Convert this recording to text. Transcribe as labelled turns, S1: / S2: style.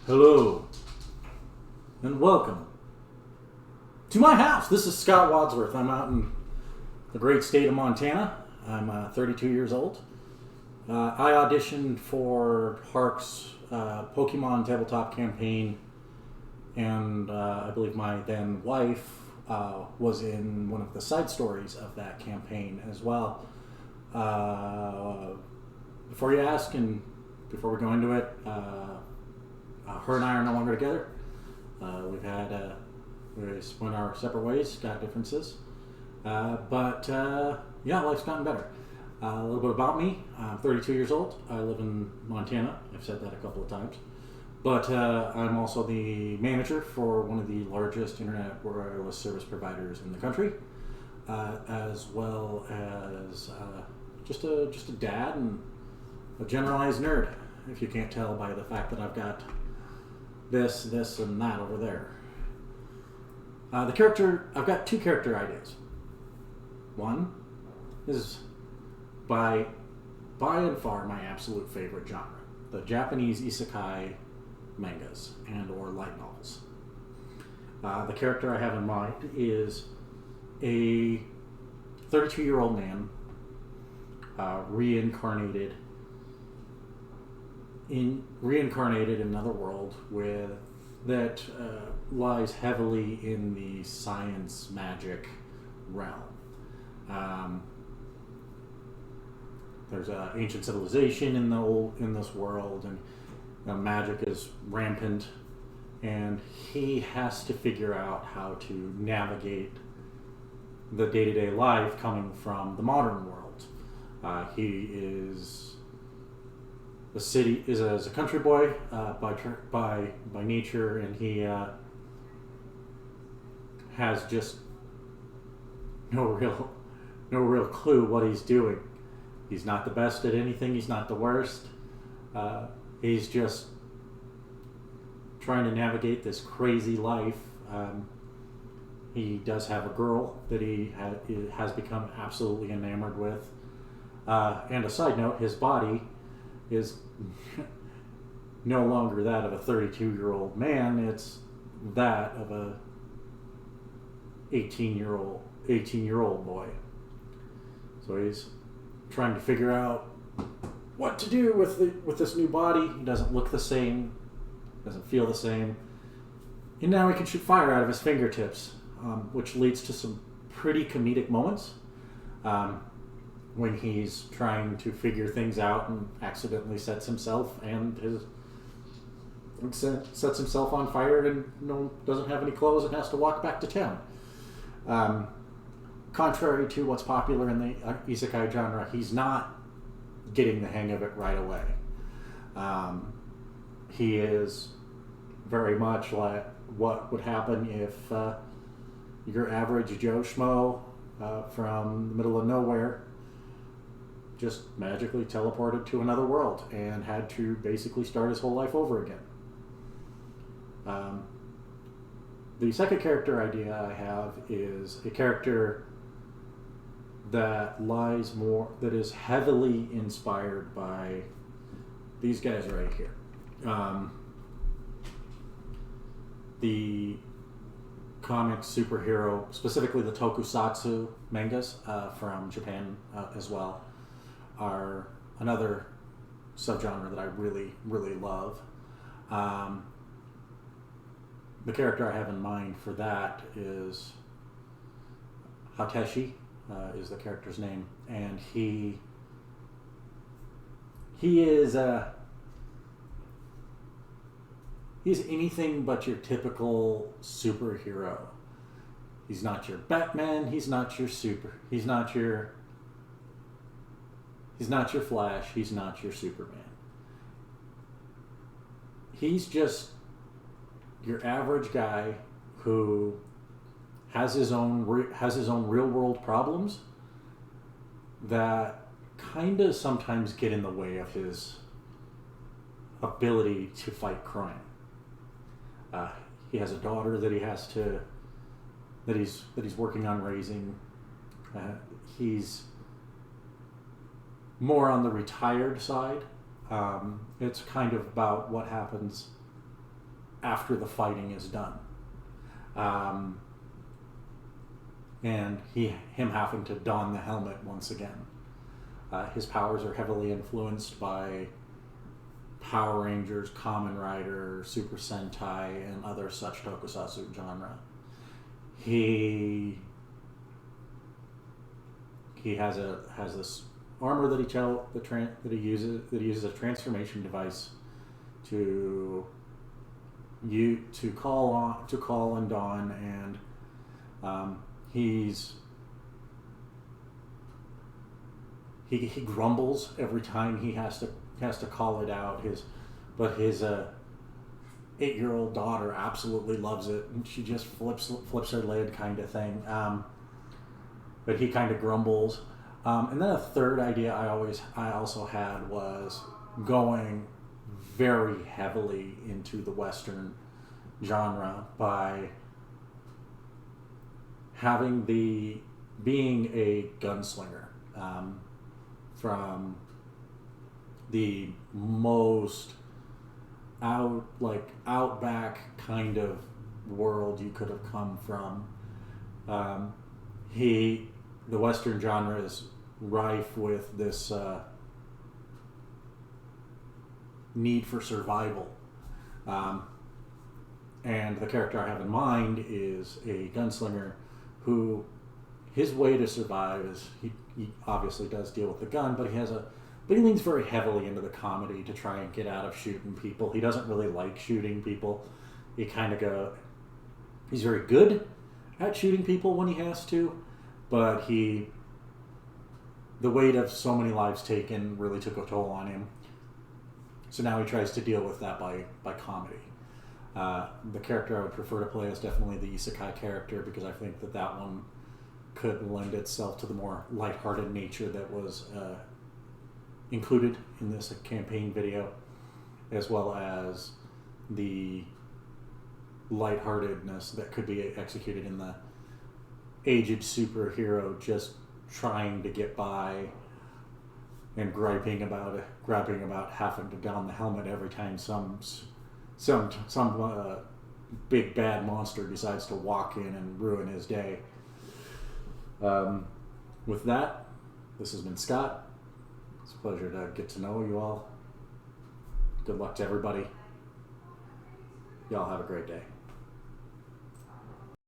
S1: Hello, and welcome to my house. This is Scott Wadsworth. I'm out in the great state of Montana. I'm 32 years old. I auditioned for Hark's Pokemon tabletop campaign, and I believe my then wife was in one of the side stories of that campaign as well. Before you ask, and before we go into it, her and I are no longer together. We went our separate ways, got differences. But life's gotten better. A little bit about me. I'm 32 years old. I live in Montana. I've said that a couple of times. But I'm also the manager for one of the largest internet wireless service providers in the country, as well as just a dad and a generalized nerd, if you can't tell by the fact that I've got this, and that over there. I've got two character ideas. One is by and far my absolute favorite genre, the Japanese isekai mangas and or light novels. The character I have in mind is a 32-year-old man reincarnated in another world that lies heavily in the science magic realm. There's an ancient civilization in this world, and magic is rampant, and he has to figure out how to navigate the day-to-day life coming from the modern world. He is a country boy by nature, and he has just no real clue what he's doing. He's not the best at anything. He's not the worst. He's just trying to navigate this crazy life. He does have a girl that he has become absolutely enamored with. And a side note, his body is no longer that of a 32-year-old man. It's that of a 18-year-old boy. So he's trying to figure out what to do with this new body. He doesn't look the same, doesn't feel the same, and now he can shoot fire out of his fingertips, which leads to some pretty comedic moments when he's trying to figure things out and accidentally sets himself on fire and doesn't have any clothes and has to walk back to town. Contrary to what's popular in the isekai genre, he's not getting the hang of it right away. He is very much like what would happen if your average Joe Schmo from the middle of nowhere just magically teleported to another world and had to basically start his whole life over again. The second character idea I have is a character that is heavily inspired by these guys right here. The comic superhero, specifically the tokusatsu mangas from Japan as well, are another subgenre that I really, really love. The character I have in mind for that is Hateshi, is the character's name, and he is he's anything but your typical superhero. He's not your Batman. He's not your Flash. He's not your Superman. He's just your average guy who has his own real world problems that kind of sometimes get in the way of his ability to fight crime. He has a daughter that he's working on raising. He's more on the retired side. It's kind of about what happens after the fighting is done. And him having to don the helmet once again. His powers are heavily influenced by Power Rangers, Kamen Rider, Super Sentai, and other such tokusatsu genre. He has this armor that he uses a transformation device to call and don, and he grumbles every time he has to call it out. His 8-year-old daughter absolutely loves it, and she just flips her lid, kind of thing. But he kind of grumbles. And then a third idea I also had was going very heavily into the Western genre by being a gunslinger, from the most outback kind of world you could have come from. The Western genre is rife with this need for survival. And the character I have in mind is a gunslinger who, his way to survive is he obviously does deal with the gun, but he leans very heavily into the comedy to try and get out of shooting people. He doesn't really like shooting people. He's very good at shooting people when he has to, but the weight of so many lives taken really took a toll on him. So now he tries to deal with that by comedy. The character I would prefer to play is definitely the isekai character, because I think that one could lend itself to the more lighthearted nature that was included in this campaign video, as well as the lightheartedness that could be executed in the aged superhero just trying to get by and griping about having to don the helmet every time some big bad monster decides to walk in and ruin his day. With that, this has been Scott. It's a pleasure to get to know you all. Good luck to everybody. Y'all have a great day.